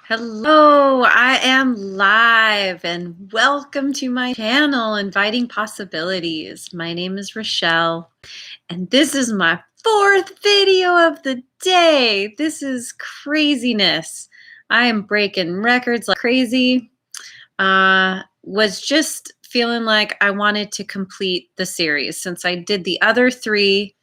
Hello, I am live and welcome to my channel, Inviting Possibilities. My name is Rochelle and this is my fourth video of the day. This is craziness. I am breaking records like crazy. Was just feeling like I wanted to complete the series since I did the other three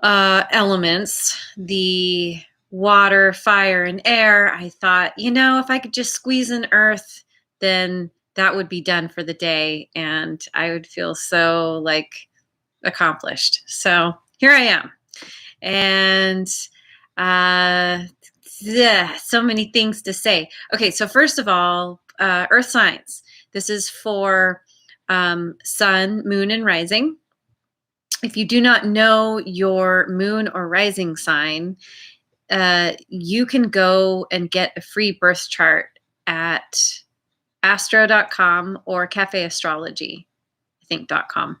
elements, the water, fire, and air. I thought, if I could just squeeze in earth, then that would be done for the day and I would feel so accomplished. So here I am. And so many things to say. Okay, so first of all, earth signs. This is for sun, moon, and rising. If you do not know your moon or rising sign, you can go and get a free birth chart at astro.com or Cafe Astrology, I think.com.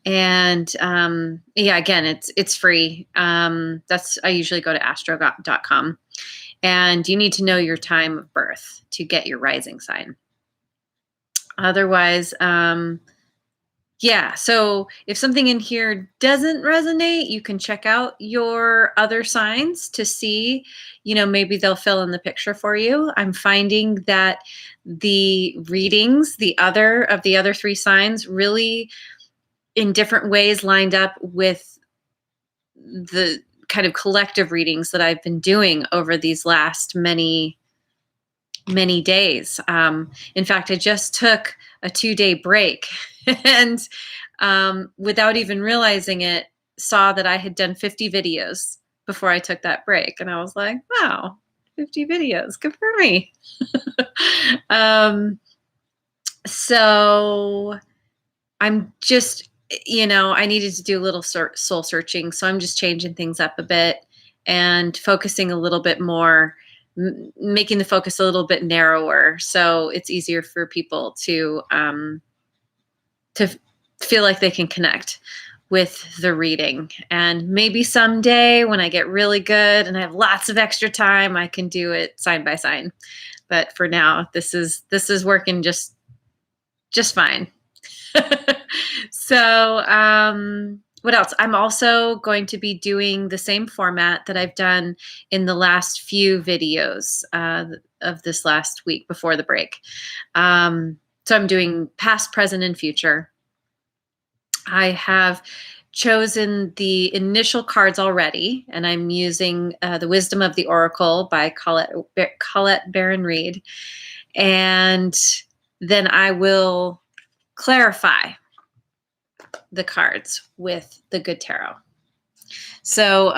And again, it's free. I usually go to astro.com. And you need to know your time of birth to get your rising sign. Otherwise, so if something in here doesn't resonate, you can check out your other signs to see, maybe they'll fill in the picture for you. I'm finding that the readings, the other three signs, really in different ways lined up with the kind of collective readings that I've been doing over these last many days. In fact, I just took a 2-day break and without even realizing it, saw that I had done 50 videos before I took that break. And I was like, wow, 50 videos, good for me. So I'm just, I needed to do a little soul searching. So I'm just changing things up a bit and focusing a little bit more, making the focus a little bit narrower, so it's easier for people to feel like they can connect with the reading. And maybe someday when I get really good and I have lots of extra time, I can do it sign by sign. But for now, this is working just fine. So what else? I'm also going to be doing the same format that I've done in the last few videos of this last week before the break. So I'm doing past, present, and future. I have chosen the initial cards already, and I'm using The Wisdom of the Oracle by Colette Baron Reed. And then I will clarify the cards with the Good Tarot. So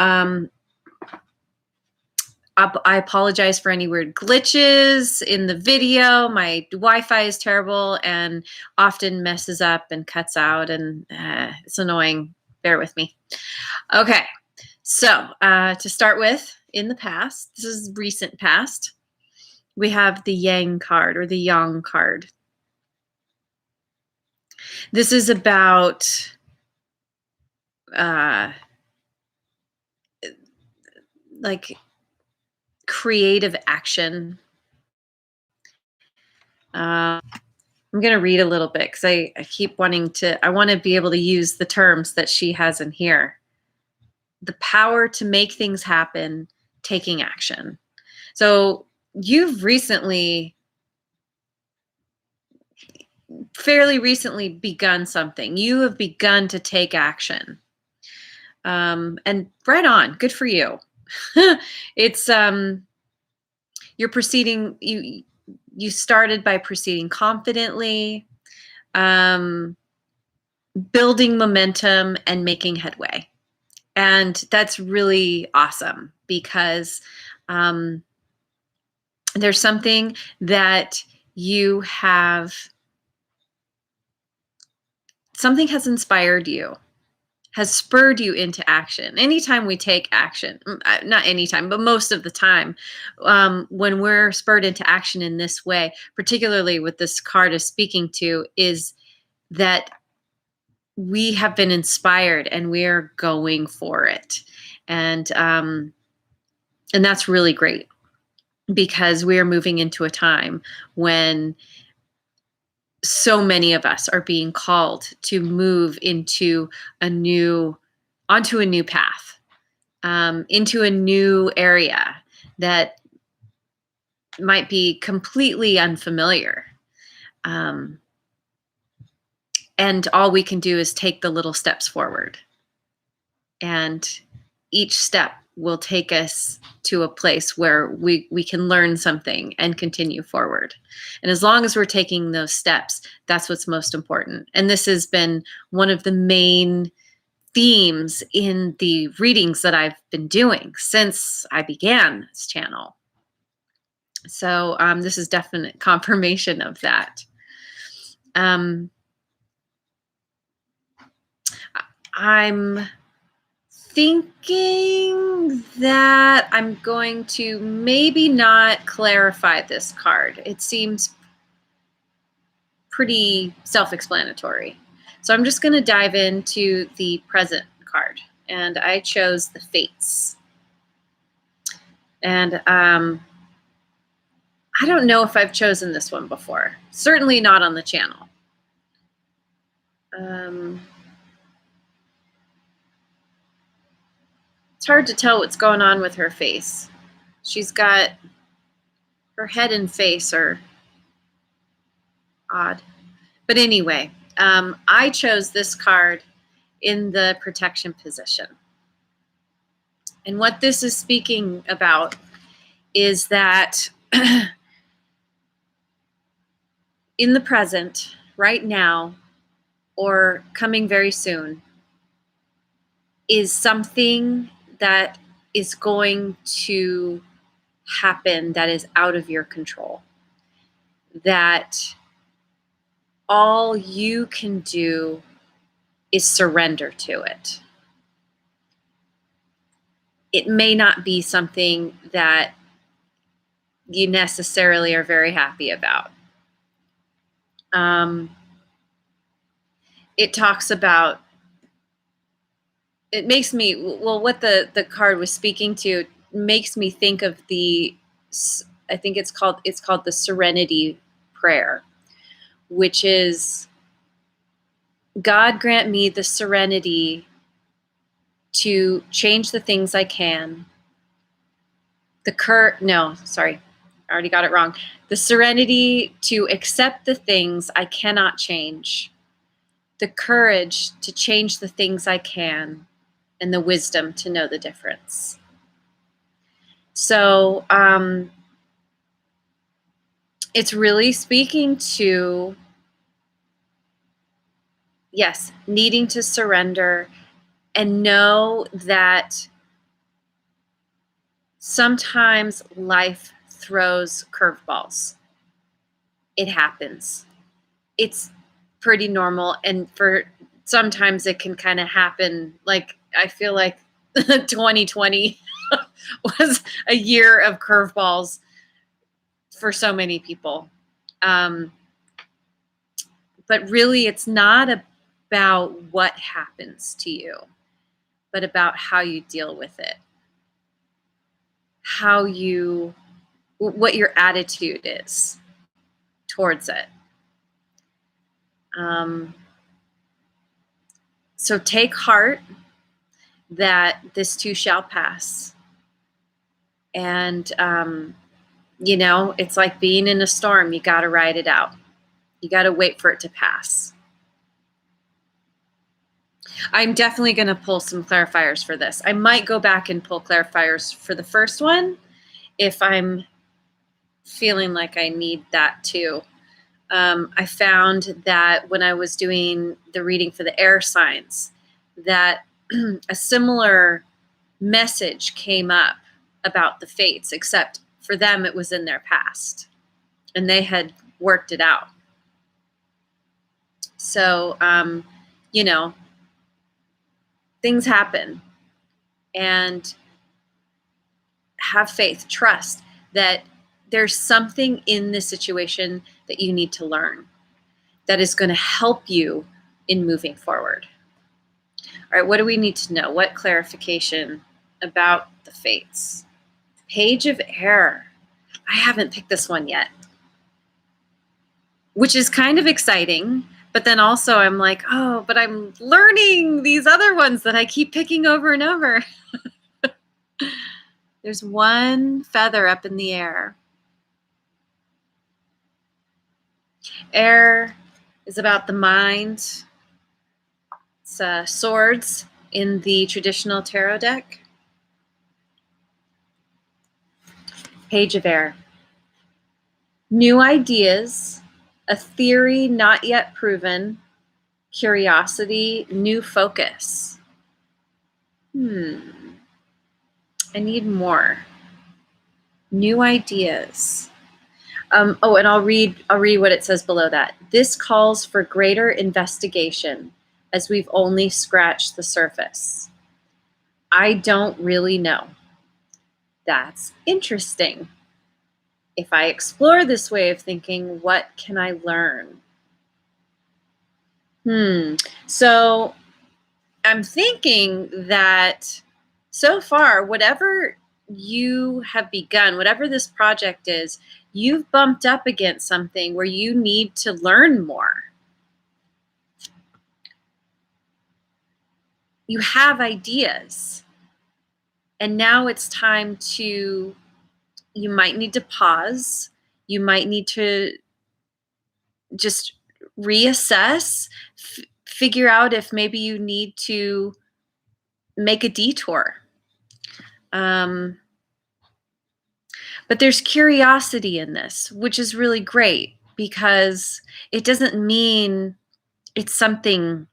I apologize for any weird glitches in the video. My Wi-Fi is terrible and often messes up and cuts out, and it's annoying. Bear with me. Okay, so to start with, in the past, this is recent past, we have the Yang card or the Yang card. This is about creative action. I'm going to read a little bit because I keep wanting to, I want to be able to use the terms that she has in here. The power to make things happen, taking action. So you've fairly recently begun something. You have begun to take action. And right on, good for you. It's, you're proceeding, you started by proceeding confidently, building momentum and making headway. And that's really awesome because there's something that you have, something has inspired you, has spurred you into action. Anytime we take action, not anytime, but most of the time, when we're spurred into action in this way, particularly with this card is speaking to, is that we have been inspired and we're going for it. And that's really great. because we are moving into a time when so many of us are being called to move into onto a new path, into a new area that might be completely unfamiliar. And all we can do is take the little steps forward. And each step will take us to a place where we can learn something and continue forward. And as long as we're taking those steps, that's what's most important. And this has been one of the main themes in the readings that I've been doing since I began this channel. So this is definite confirmation of that. I'm thinking that I'm going to maybe not clarify this card. It seems pretty self-explanatory. So I'm just going to dive into the present card, and I chose the Fates. And I don't know if I've chosen this one before. Certainly not on the channel. It's hard to tell what's going on with her face. She's got her head and face are odd. But anyway, I chose this card in the protection position. And what this is speaking about is that in the present, right now, or coming very soon, is something that is going to happen that is out of your control. That all you can do is surrender to it. It may not be something that you necessarily are very happy about. It talks about, it makes me, well, what the card was speaking to makes me think of I think it's called the Serenity Prayer, which is, God grant me the serenity to change the things I can. I already got it wrong. The serenity to accept the things I cannot change. The courage to change the things I can. And the wisdom to know the difference. So it's really speaking to, yes, needing to surrender and know that sometimes life throws curveballs. It happens. It's pretty normal. And sometimes it can kind of happen. Like, I feel like 2020 was a year of curveballs for so many people. But really, it's not about what happens to you, but about how you deal with it. What your attitude is towards it. So take heart that this too shall pass. And, it's like being in a storm. You got to ride it out. You got to wait for it to pass. I'm definitely going to pull some clarifiers for this. I might go back and pull clarifiers for the first one if I'm feeling like I need that too. I found that when I was doing the reading for the air signs, that a similar message came up about the fates, except for them it was in their past and they had worked it out. So, things happen, and have faith, trust that there's something in this situation that you need to learn that is going to help you in moving forward. All right, what do we need to know? What clarification about the fates? Page of Air. I haven't picked this one yet, which is kind of exciting. But then also I'm like, oh, but I'm learning these other ones that I keep picking over and over. There's one feather up in the air. Air is about the mind. It's swords in the traditional tarot deck. Page of air. New ideas, a theory not yet proven, curiosity, new focus. I need more. New ideas. And I'll read what it says below that. This calls for greater investigation as we've only scratched the surface. I don't really know. That's interesting. If I explore this way of thinking, what can I learn? So I'm thinking that so far, whatever you have begun, whatever this project is, you've bumped up against something where you need to learn more. You have ideas. And now it's time to, you might need to pause. You might need to just reassess, figure out if maybe you need to make a detour. But there's curiosity in this, which is really great because it doesn't mean it's something,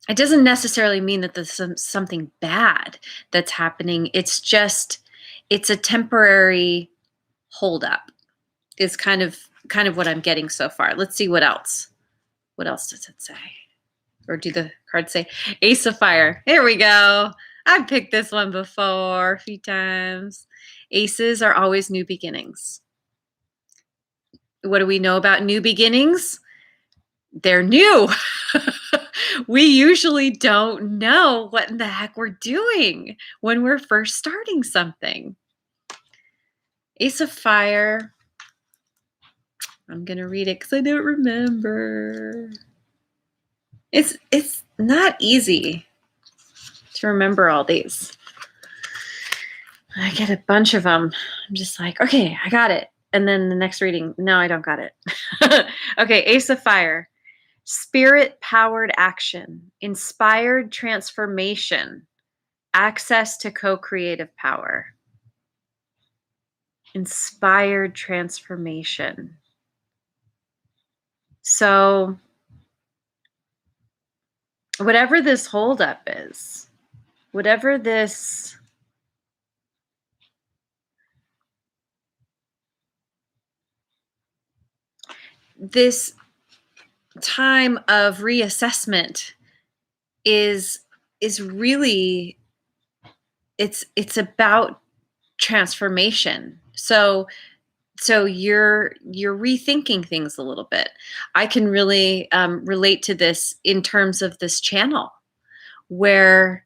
it doesn't necessarily mean that there's something bad that's happening. It's just, it's a temporary holdup is kind of what I'm getting so far. Let's see what else. What else does it say? Or do the cards say Ace of Fire? Here we go. I've picked this one before a few times. Aces are always new beginnings. What do we know about new beginnings? They're new. We usually don't know what in the heck we're doing when we're first starting something. Ace of Fire. I'm going to read it because I don't remember. It's not easy to remember all these. I get a bunch of them. I'm just like, okay, I got it. And then the next reading, no, I don't got it. Okay, Ace of Fire. Spirit-powered action, inspired transformation, access to co-creative power. Inspired transformation. So whatever this holdup is, whatever this time of reassessment is really, it's about transformation. So you're rethinking things a little bit. I can really relate to this in terms of this channel where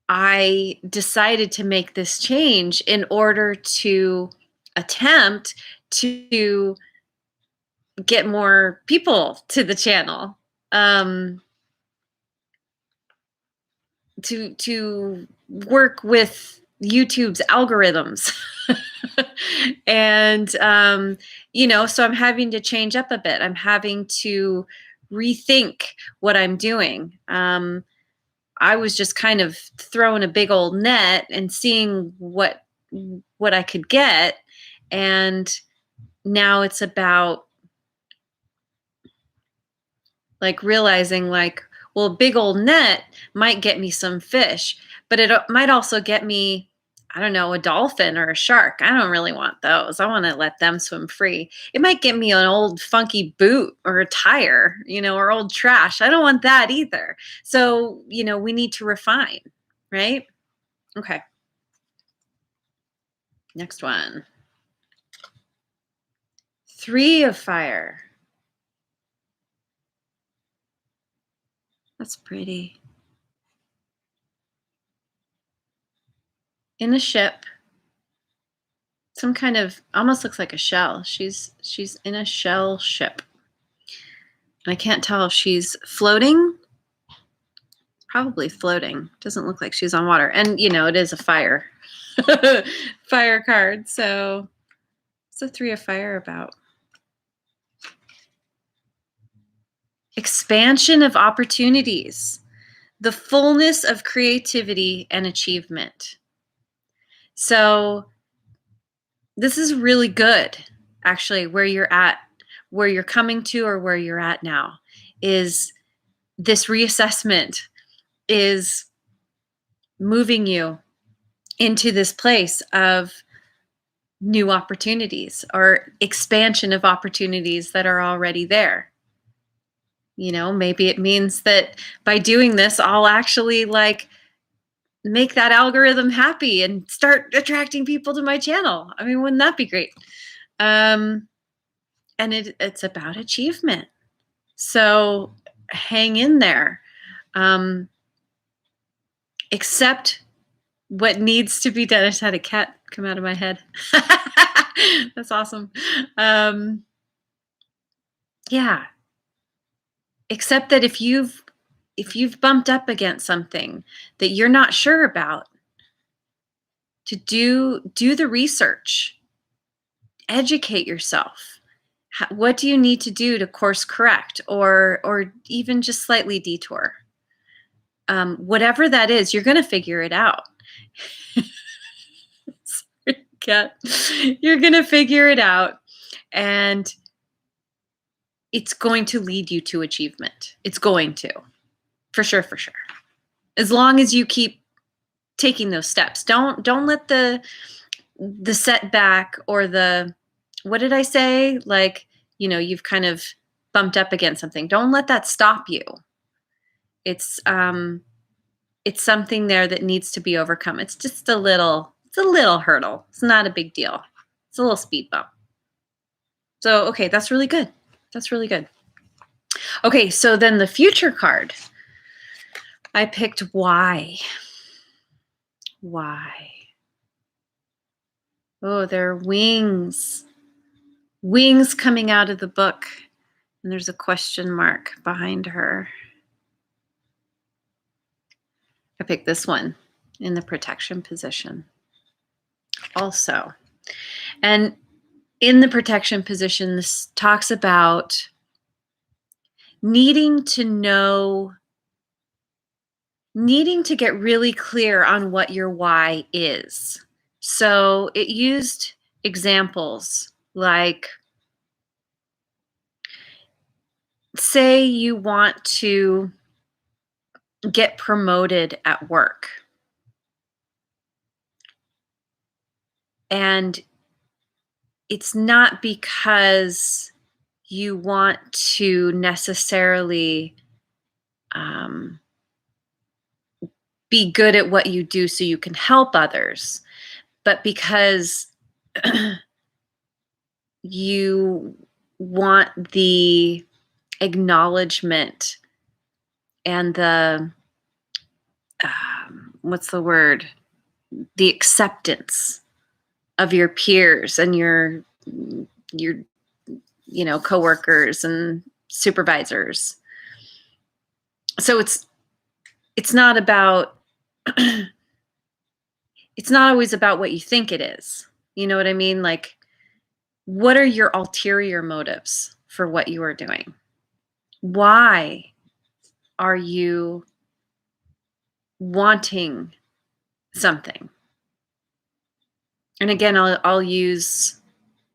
I decided to make this change in order to attempt to get more people to the channel, to work with YouTube's algorithms. And, so I'm having to change up a bit. I'm having to rethink what I'm doing. I was just kind of throwing a big old net and seeing what I could get. And now it's about like realizing like, well, a big old net might get me some fish, but it might also get me, I don't know, a dolphin or a shark. I don't really want those. I want to let them swim free. It might get me an old funky boot or a tire, or old trash. I don't want that either. So, we need to refine, right? Okay. Next one. 3 of Fire. That's pretty. In a ship, some kind of, almost looks like a shell. She's in a shell ship. And I can't tell if she's floating. Probably floating. Doesn't look like she's on water. And, you know, it is a fire. Fire card. So what's the Three of Fire about? Expansion of opportunities. The fullness of creativity and achievement. So this is really good, actually, where you're at, where you're coming to, or where you're at now, is this reassessment is moving you into this place of new opportunities or expansion of opportunities that are already there. You know, maybe it means that by doing this, I'll actually like make that algorithm happy and start attracting people to my channel. I mean, wouldn't that be great? And it's about achievement. So hang in there. Accept what needs to be done. I just had a cat come out of my head. That's awesome. Yeah. Accept that if you've bumped up against something that you're not sure about, to do the research, educate yourself. What do you need to do to course correct, or even just slightly detour? Whatever that is, you're going to figure it out. Sorry, cat. You're going to figure it out, and it's going to lead you to achievement. It's going to, for sure, for sure. As long as you keep taking those steps. Don't let the setback or the, what did I say? Like, you know, you've kind of bumped up against something. Don't let that stop you. It's something there that needs to be overcome. It's just a little hurdle. It's not a big deal. It's a little speed bump. So, okay, that's really good. That's really good. Okay, so then the future card, I picked why. Why? Oh, there are wings. Wings coming out of the book. And there's a question mark behind her. I picked this one in the protection position also. And in the protection position, this talks about needing to get really clear on what your why is. So it used examples like, say you want to get promoted at work. And it's not because you want to necessarily be good at what you do so you can help others, but because you want the acknowledgement and the, what's the word? The acceptance of your peers and your you know, coworkers and supervisors. So it's not about, it's not always about what you think it is. You know what I mean? Like, what are your ulterior motives for what you are doing? Why are you wanting something? And again, I'll use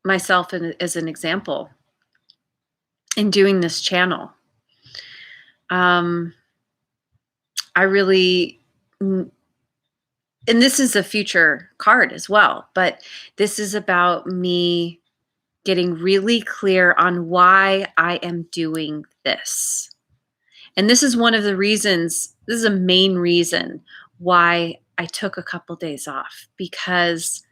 myself as an example in doing this channel. I really, and this is a future card as well, but this is about me getting really clear on why I am doing this. And this is one of the reasons, this is a main reason why I took a couple days off, because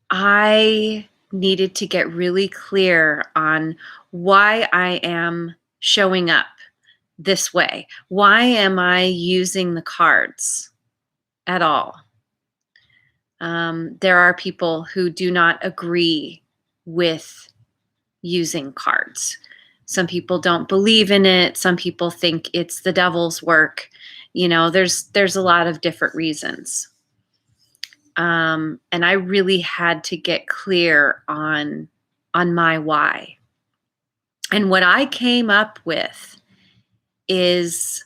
I needed to get really clear on why I am showing up this way. Why am I using the cards at all? There are people who do not agree with using cards. Some people don't believe in it. Some people think it's the devil's work. There's a lot of different reasons. And I really had to get clear on my why. And what I came up with is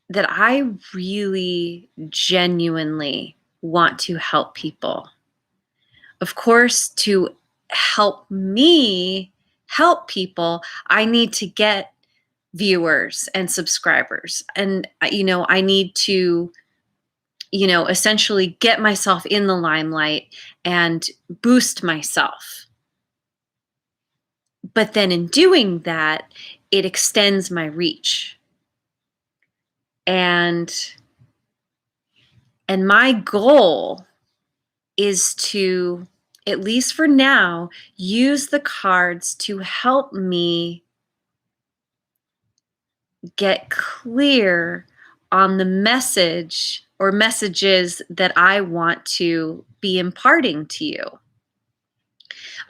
that I really genuinely want to help people. Of course, to help me help people, I need to get viewers and subscribers. And, I need to, essentially get myself in the limelight and boost myself. But then in doing that, it extends my reach. And my goal is to, at least for now, use the cards to help me get clear on the message or messages that I want to be imparting to you.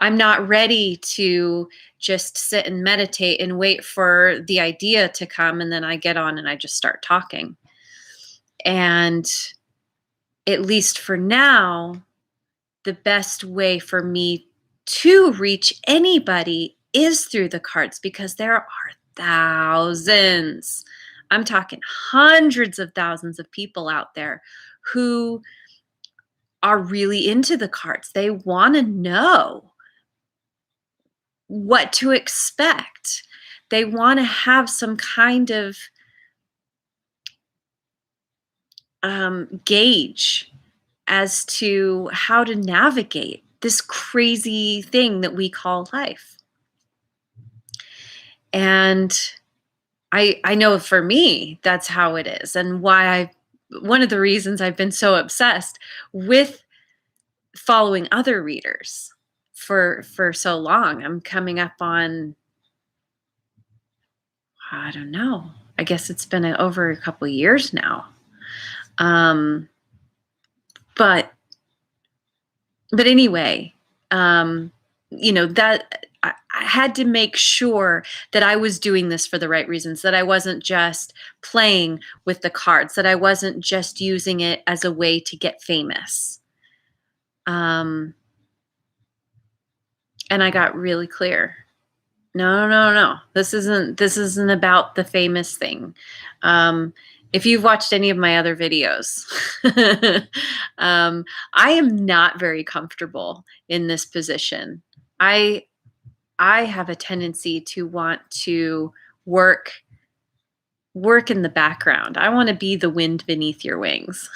I'm not ready to just sit and meditate and wait for the idea to come, and then I get on and I just start talking. And at least for now, the best way for me to reach anybody is through the cards, because there are thousands, I'm talking hundreds of thousands of people out there who are really into the cards. They want to know what to expect. They want to have some kind of gauge as to how to navigate this crazy thing that we call life. And I know for me, that's how it is, and one of the reasons I've been so obsessed with following other readers for so long. I'm coming up on, I don't know, I guess it's been over a couple years now. But anyway, that I had to make sure that I was doing this for the right reasons, that I wasn't just playing with the cards, that I wasn't just using it as a way to get famous. And I got really clear. No. This isn't about the famous thing. If you've watched any of my other videos, I am not very comfortable in this position. I have a tendency to want to work in the background. I want to be the wind beneath your wings.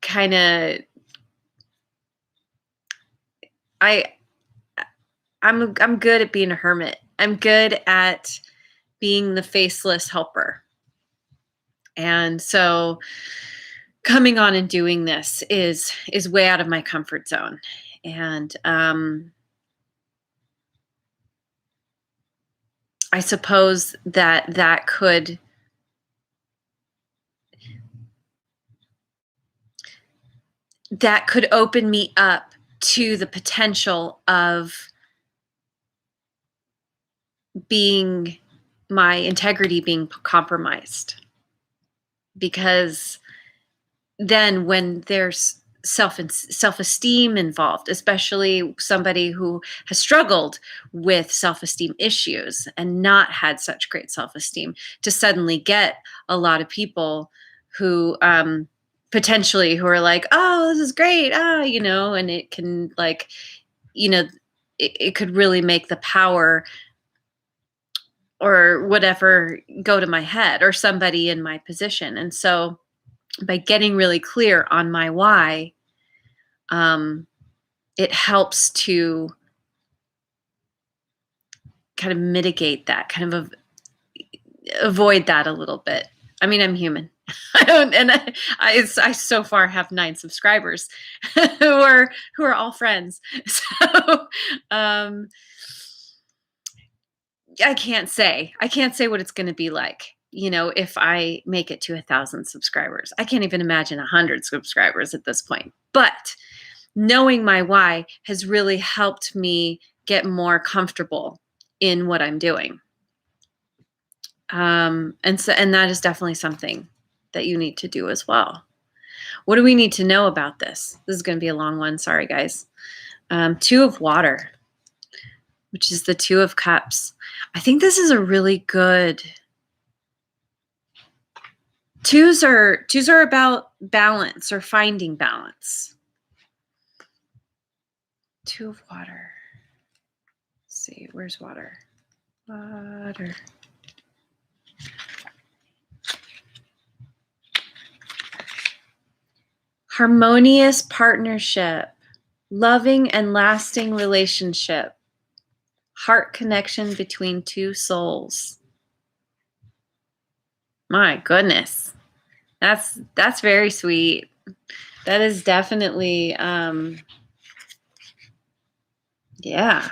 Kind of, I'm good at being a hermit. I'm good at being the faceless helper. And so coming on and doing this is way out of my comfort zone. And I suppose that could open me up to the potential of my integrity being compromised. Because then when there's self-esteem involved, especially somebody who has struggled with self-esteem issues and not had such great self-esteem, to suddenly get a lot of people who potentially who are like, oh, this is great, and it can it could really make the power or whatever go to my head or somebody in my position. And so by getting really clear on my why, it helps to kind of mitigate that, kind of avoid that a little bit. I mean, I'm human. I so far have 9 subscribers who are all friends. So I can't say what it's going to be like. if I make it to 1,000 subscribers. I can't even imagine 100 subscribers at this point. But knowing my why has really helped me get more comfortable in what I'm doing. And that is definitely something that you need to do as well. What do we need to know about this? This is going to be a long one. Sorry, guys. Two of Water, which is the Two of Cups. I think this is a really good. Twos are about balance or finding balance. Two of Water. Let's see, where's Water? Water. Harmonious partnership, loving and lasting relationship, heart connection between two souls. My goodness, that's very sweet. That is definitely, yeah,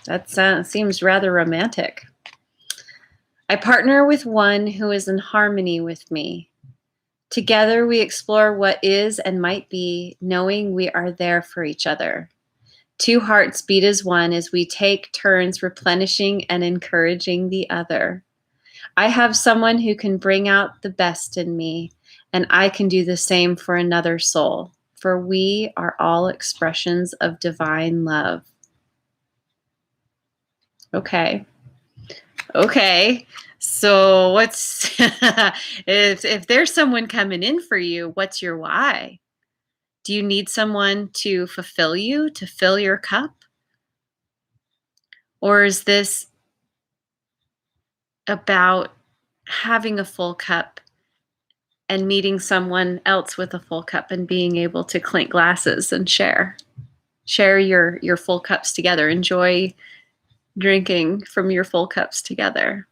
that seems rather romantic. I partner with one who is in harmony with me. Together we explore what is and might be, knowing we are there for each other. Two hearts beat as one as we take turns replenishing and encouraging the other. I have someone who can bring out the best in me, and I can do the same for another soul, for we are all expressions of divine love. Okay. So what's if there's someone coming in for you, what's your why? Do you need someone to fulfill you, to fill your cup? Or is this about having a full cup and meeting someone else with a full cup and being able to clink glasses and share your full cups together, enjoy drinking from your full cups together?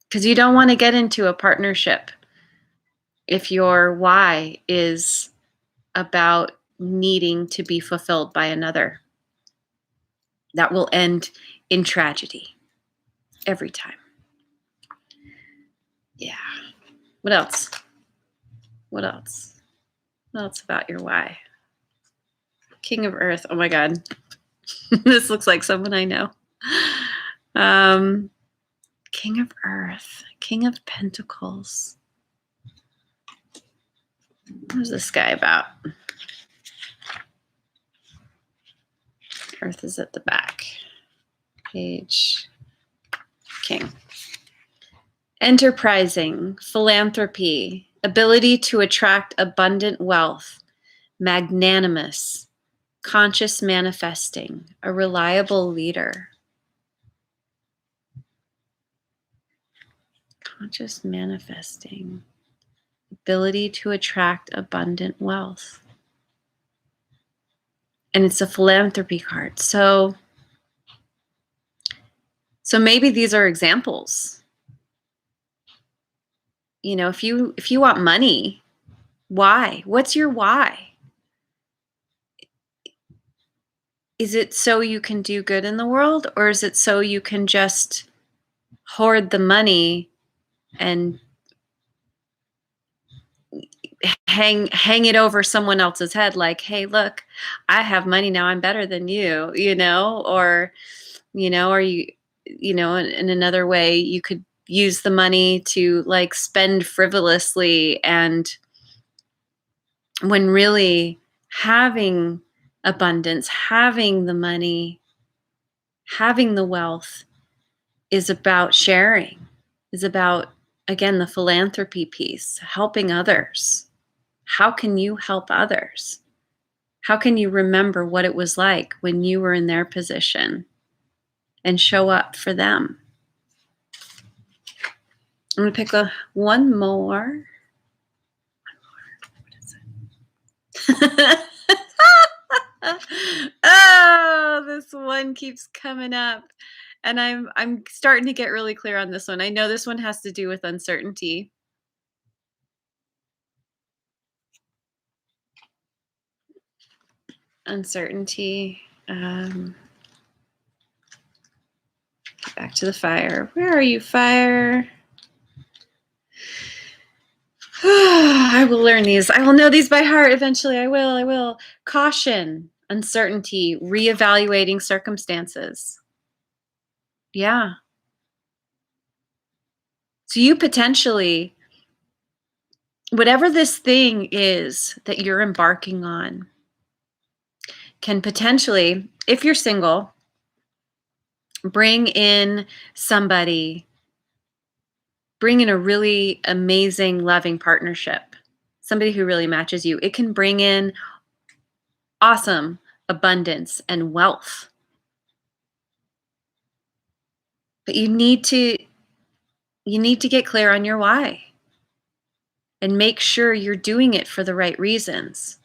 Because you don't want to get into a partnership if your why is about needing to be fulfilled by another. That will end in tragedy every time. Yeah. What else? What else about your why? King of Earth. Oh my God. This looks like someone I know. King of Earth. King of Pentacles. What's this guy about? Earth is at the back. Page. King. Enterprising, philanthropy, ability to attract abundant wealth, magnanimous, conscious manifesting, a reliable leader. Conscious manifesting, ability to attract abundant wealth. And it's a philanthropy card. So maybe these are examples. If you want money, why? What's your why? Is it so you can do good in the world, or is it so you can just hoard the money and hang it over someone else's head like, hey, look, I have money now, I'm better than you, or or in another way, you could use the money to like spend frivolously, and when really having abundance, having the money, having the wealth is about sharing, is about, again, the philanthropy piece, helping others. How can you help others? How can you remember what it was like when you were in their position and show up for them? I'm going to pick one more. What is it? Oh, this one keeps coming up. And I'm starting to get really clear on this one. I know this one has to do with uncertainty. Uncertainty. Get back to the fire. Where are you, fire? I will learn these. I will know these by heart eventually. I will. Caution, uncertainty, reevaluating circumstances. Yeah. So you potentially, whatever this thing is that you're embarking on, can potentially, if you're single, bring in somebody, bring in a really amazing, loving partnership, somebody who really matches you. It can bring in awesome abundance and wealth. But you need to get clear on your why and make sure you're doing it for the right reasons.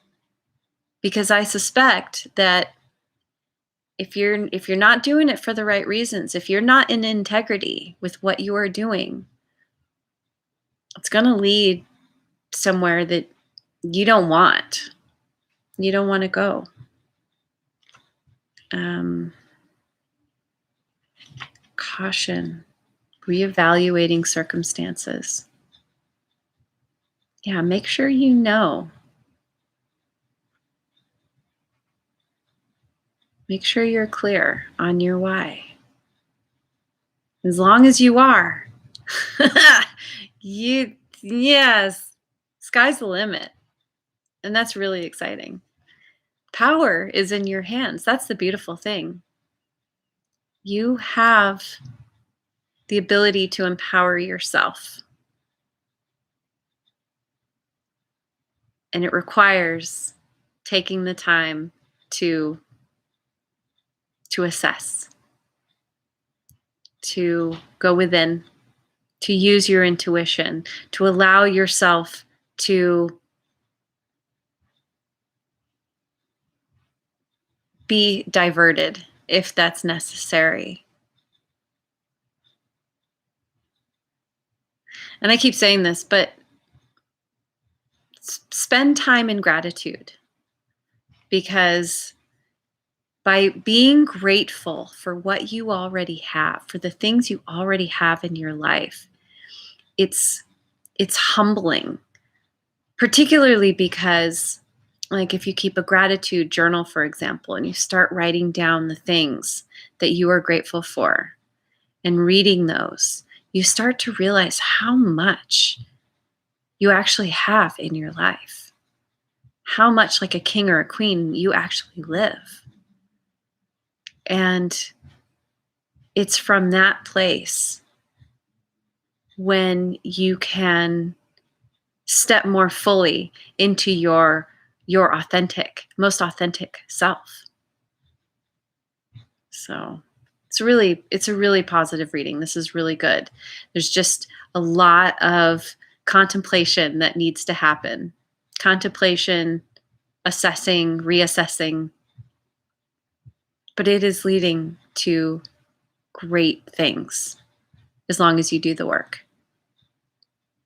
Because I suspect that if you're not doing it for the right reasons, if you're not in integrity with what you are doing, it's going to lead somewhere that you don't want. You don't want to go. Caution, reevaluating circumstances. Yeah, make sure you know. Make sure you're clear on your why. As long as you are, yes, sky's the limit. And that's really exciting. Power is in your hands. That's the beautiful thing. You have the ability to empower yourself. And it requires taking the time to assess, to go within, to use your intuition, to allow yourself to be diverted if that's necessary. And I keep saying this, but spend time in gratitude, because by being grateful for what you already have, for the things you already have in your life, it's humbling, particularly because, like, if you keep a gratitude journal, for example, and you start writing down the things that you are grateful for and reading those, you start to realize how much you actually have in your life, how much like a king or a queen you actually live. And it's from that place when you can step more fully into your most authentic self. So it's a really positive reading. This is really good. There's just a lot of contemplation that needs to happen. Contemplation, assessing, reassessing. But it is leading to great things as long as you do the work.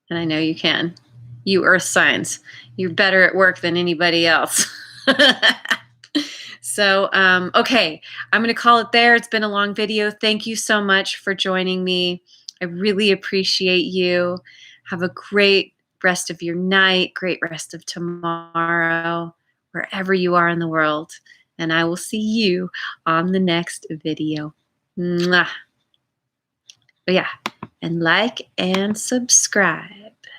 And I know you can. You earth signs, you're better at work than anybody else. So, okay, I'm going to call it there. It's been a long video. Thank you so much for joining me. I really appreciate you. Have a great rest of your night, great rest of tomorrow, wherever you are in the world. And I will see you on the next video. Mwah. But yeah, and like and subscribe.